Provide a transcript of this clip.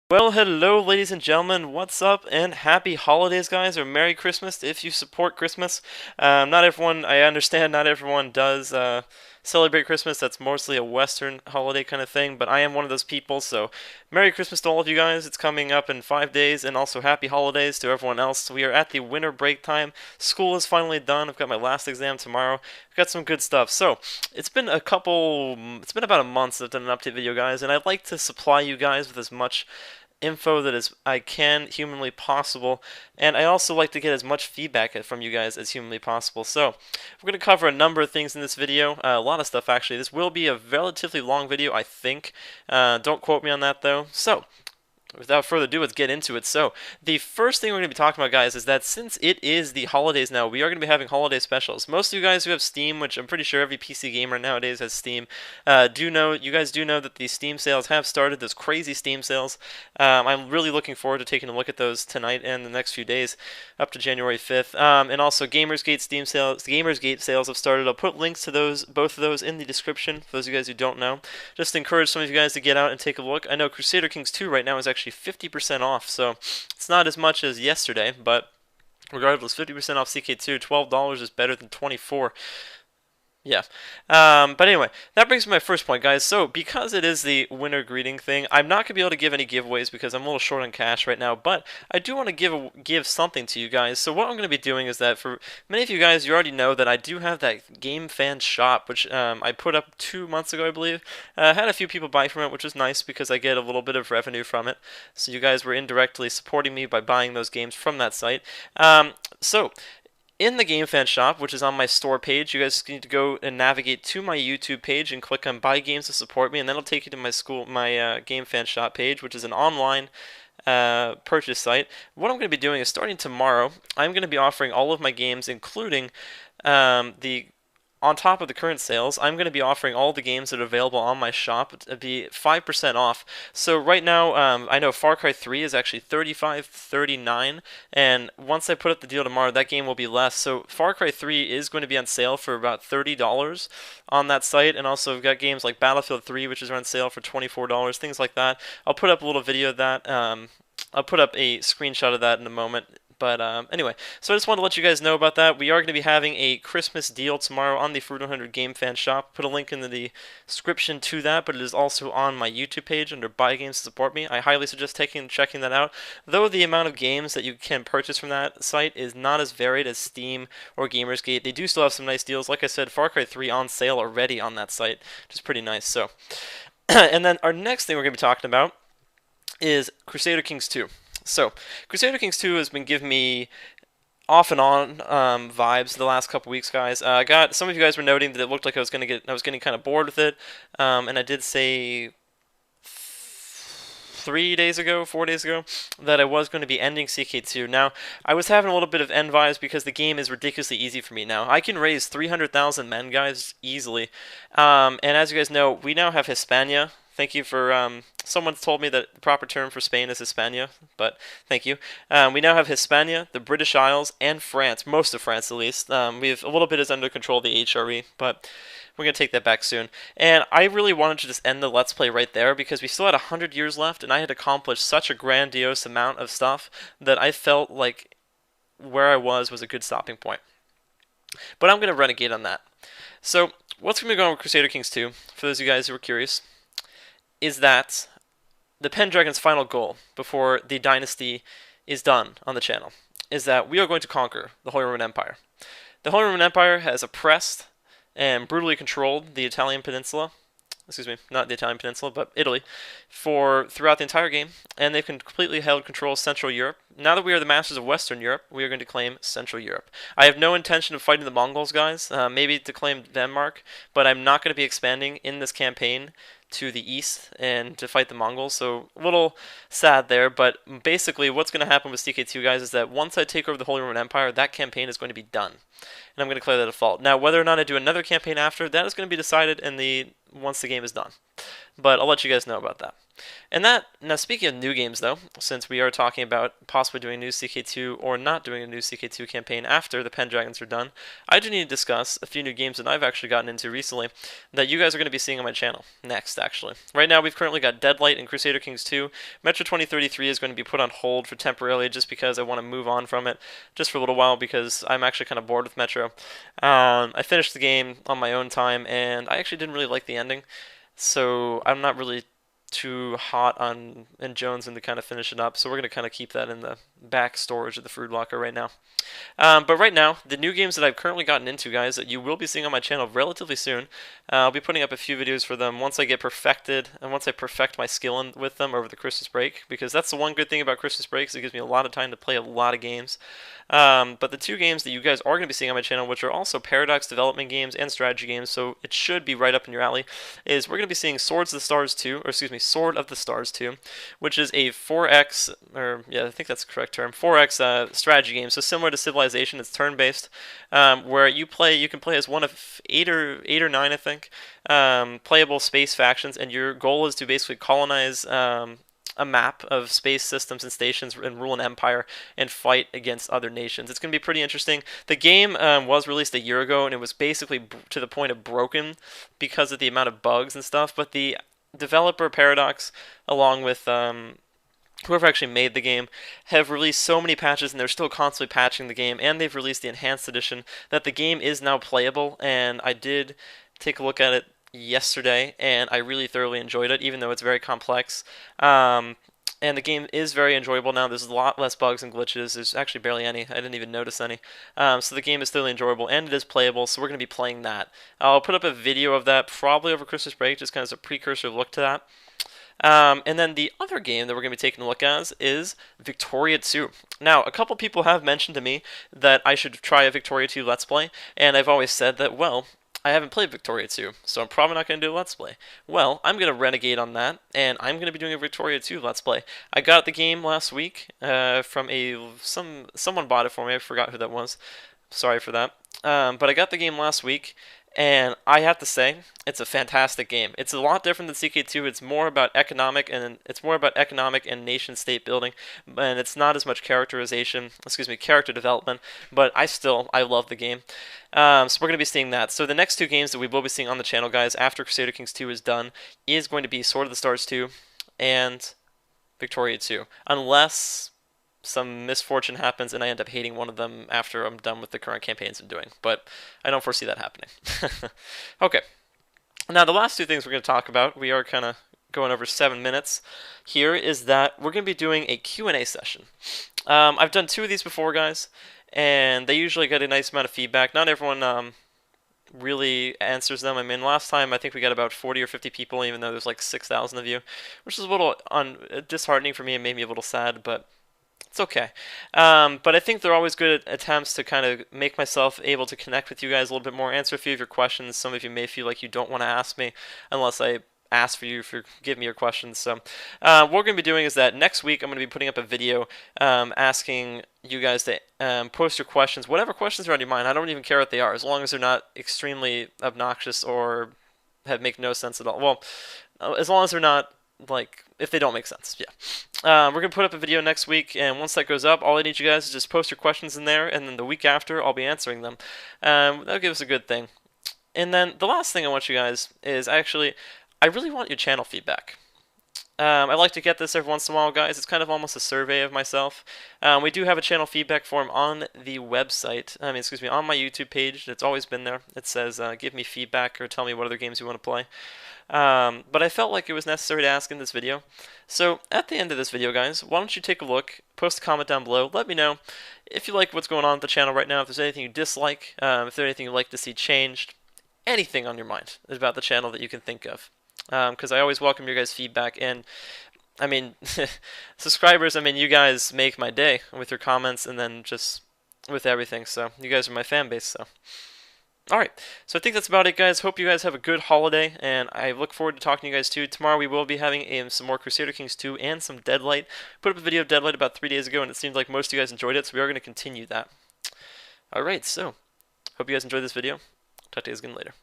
Well, hello, ladies and gentlemen. What's up? And happy holidays, guys, or Merry Christmas if you support Christmas. Not everyone, I understand, not everyone does celebrate Christmas. That's mostly a Western holiday kind of thing, but I am one of those people. So, Merry Christmas to all of you guys. It's coming up in 5 days, and also Happy Holidays to everyone else. We are at the winter break time. School is finally done. I've got my last exam tomorrow. I've got some good stuff. So, it's been about a month since I've done an update video, guys, and I'd like to supply you guys with as much info that is I can humanly possible, and I also like to get as much feedback from you guys as humanly possible. So we're going to cover a number of things in this video, a lot of stuff actually. This will be a relatively long video, I think. Don't quote me on that though. So without further ado, let's get into it. So, the first thing we're going to be talking about, guys, is that since it is the holidays now, we are going to be having holiday specials. Most of you guys who have Steam, which I'm pretty sure every PC gamer nowadays has Steam, you guys do know that the Steam sales have started, those crazy Steam sales. I'm really looking forward to taking a look at those tonight and the next few days, up to January 5th. And also, Gamersgate Steam sales, Gamersgate sales have started. I'll put links to both of those in the description, for those of you guys who don't know. Just to encourage some of you guys to get out and take a look. I know Crusader Kings 2 right now is actually 50% off, so it's not as much as yesterday, but regardless, 50% off CK2, $12 is better than 24. Yeah. But anyway, that brings me to my first point, guys. So, because it is the winter greeting thing, I'm not going to be able to give any giveaways because I'm a little short on cash right now, but I do want to give something to you guys. So what I'm going to be doing is that for many of you guys, you already know that I do have that Game Fan Shop, which I put up 2 months ago, I believe. I had a few people buy from it, which was nice because I get a little bit of revenue from it. So you guys were indirectly supporting me by buying those games from that site. So, in the Game Fan Shop, which is on my store page, you guys need to go and navigate to my YouTube page and click on Buy Games to Support Me, and then it'll take you to my Game Fan Shop page, which is an online purchase site. What I'm going to be doing is starting tomorrow, I'm going to be offering all of my games, including on top of the current sales, I'm going to be offering all the games that are available on my shop to be 5% off. So right now, I know Far Cry 3 is actually $35.39, and once I put up the deal tomorrow, that game will be less. So Far Cry 3 is going to be on sale for about $30 on that site, and also we've got games like Battlefield 3, which is on sale for $24, things like that. I'll put up a little video of that. I'll put up a screenshot of that in a moment. But anyway, so I just wanted to let you guys know about that. We are going to be having a Christmas deal tomorrow on the Fruit 100 Game Fan Shop. Put a link in the description to that, but it is also on my YouTube page under Buy Games to Support Me. I highly suggest checking that out. Though the amount of games that you can purchase from that site is not as varied as Steam or Gamersgate, they do still have some nice deals. Like I said, Far Cry 3 on sale already on that site, which is pretty nice. So, and then our next thing we're going to be talking about is Crusader Kings 2. So, Crusader Kings 2 has been giving me off and on vibes the last couple weeks, guys. Some of you guys were noting that it looked like I was getting kind of bored with it, and I did say 4 days ago, that I was going to be ending CK2. Now, I was having a little bit of end vibes because the game is ridiculously easy for me now. I can raise 300,000 men, guys, easily. And as you guys know, we now have Hispania. Thank you for, someone told me that the proper term for Spain is Hispania, but thank you. We now have Hispania, the British Isles, and France, most of France at least. We have a little bit is under control of the HRE, but we're going to take that back soon. And I really wanted to just end the Let's Play right there because we still had 100 years left, and I had accomplished such a grandiose amount of stuff that I felt like where I was a good stopping point. But I'm going to renegade on that. So, what's going to be going on with Crusader Kings 2, for those of you guys who are curious, is that the Pendragon's final goal before the dynasty is done on the channel is that we are going to conquer the Holy Roman Empire. The Holy Roman Empire has oppressed and brutally controlled the Italian peninsula, excuse me, not the Italian peninsula, but Italy, throughout the entire game, and they've completely held control of Central Europe. Now that we are the masters of Western Europe, we are going to claim Central Europe. I have no intention of fighting the Mongols, guys, maybe to claim Denmark, but I'm not going to be expanding in this campaign to the east and to fight the Mongols, so a little sad there, but basically what's going to happen with CK2, guys, is that once I take over the Holy Roman Empire, that campaign is going to be done, and I'm going to declare that a default. Now, whether or not I do another campaign after, that is going to be decided once the game is done, but I'll let you guys know about that. And that, now speaking of new games though, since we are talking about possibly doing a new CK2 or not doing a new CK2 campaign after the Pendragons are done, I do need to discuss a few new games that I've actually gotten into recently that you guys are going to be seeing on my channel next, actually. Right now we've currently got Deadlight and Crusader Kings 2. Metro 2033 is going to be put on hold for temporarily just because I want to move on from it just for a little while because I'm actually kind of bored with Metro. I finished the game on my own time and I actually didn't really like the ending. So I'm not really too hot on and Jones and to kind of finish it up. So we're going to kind of keep that in the back storage of the food locker right now. But right now, the new games that I've currently gotten into, guys, that you will be seeing on my channel relatively soon, I'll be putting up a few videos for them once I get perfected and once I perfect my skill with them over the Christmas break, because that's the one good thing about Christmas break is it gives me a lot of time to play a lot of games. But the two games that you guys are going to be seeing on my channel, which are also Paradox development games and strategy games, so it should be right up in your alley, is we're going to be seeing Swords of the Stars 2, or excuse me, Sword of the Stars 2, which is a 4X, or yeah, I think that's the correct term, 4X strategy game. So similar to Civilization, it's turn-based, where you can play as one of eight or nine, I think, playable space factions, and your goal is to basically colonize a map of space systems and stations and rule an empire and fight against other nations. It's going to be pretty interesting. The game was released a year ago, and it was basically to the point of broken because of the amount of bugs and stuff, but the developer Paradox, along with whoever actually made the game, have released so many patches, and they're still constantly patching the game, and they've released the enhanced edition that the game is now playable, and I did take a look at it yesterday, and I really thoroughly enjoyed it, even though it's very complex. And the game is very enjoyable now. There's a lot less bugs and glitches. There's actually barely any. I didn't even notice any. So the game is thoroughly enjoyable, and it is playable, so we're going to be playing that. I'll put up a video of that probably over Christmas break, just kind of as a precursor look to that. And then the other game that we're going to be taking a look at is Victoria 2. Now, a couple people have mentioned to me that I should try a Victoria 2 Let's Play, and I've always said that, well, I haven't played Victoria 2, so I'm probably not going to do a Let's Play. Well, I'm going to renegade on that, and I'm going to be doing a Victoria 2 Let's Play. I got the game last week from someone bought it for me. I forgot who that was. Sorry for that. But I got the game last week, and I have to say, it's a fantastic game. It's a lot different than CK2. It's more about economic and nation state building, and it's not as much character development. But I love the game. So we're going to be seeing that. So the next two games that we will be seeing on the channel, guys, after Crusader Kings 2 is done, is going to be Sword of the Stars 2 and Victoria 2, unless some misfortune happens and I end up hating one of them after I'm done with the current campaigns I'm doing. But I don't foresee that happening. Okay. Now, the last two things we're going to talk about, we are kind of going over 7 minutes here, is that we're going to be doing a Q&A session. I've done 2 of these before, guys, and they usually get a nice amount of feedback. Not everyone really answers them. I mean, last time I think we got about 40 or 50 people, even though there's like 6,000 of you, which is a little disheartening for me and made me a little sad, but it's okay. But I think they're always good attempts to kind of make myself able to connect with you guys a little bit more, answer a few of your questions. Some of you may feel like you don't want to ask me unless I ask for you for give me your questions. So what we're going to be doing is that next week I'm going to be putting up a video asking you guys to post your questions, whatever questions are on your mind. I don't even care what they are, as long as they're not extremely obnoxious or make no sense at all. Well, as long as they're not, like, if they don't make sense, yeah. We're going to put up a video next week, and once that goes up, all I need you guys is just post your questions in there, and then the week after, I'll be answering them. That'll give us a good thing. And then the last thing I want you guys is I really want your channel feedback. I like to get this every once in a while, guys. It's kind of almost a survey of myself. We do have a channel feedback form on the website. On my YouTube page. It's always been there. It says, give me feedback or tell me what other games you want to play. But I felt like it was necessary to ask in this video. So at the end of this video, guys, why don't you take a look, post a comment down below, let me know if you like what's going on with the channel right now, if there's anything you dislike, if there's anything you'd like to see changed, anything on your mind about the channel that you can think of. Because I always welcome your guys' feedback, and I mean, subscribers, I mean, you guys make my day with your comments and then just with everything, so you guys are my fan base, so. Alright, so I think that's about it, guys. Hope you guys have a good holiday, and I look forward to talking to you guys too. Tomorrow we will be having some more Crusader Kings 2 and some Deadlight. Put up a video of Deadlight about 3 days ago, and it seemed like most of you guys enjoyed it, so we are going to continue that. Alright, so, hope you guys enjoyed this video. Talk to you guys again later.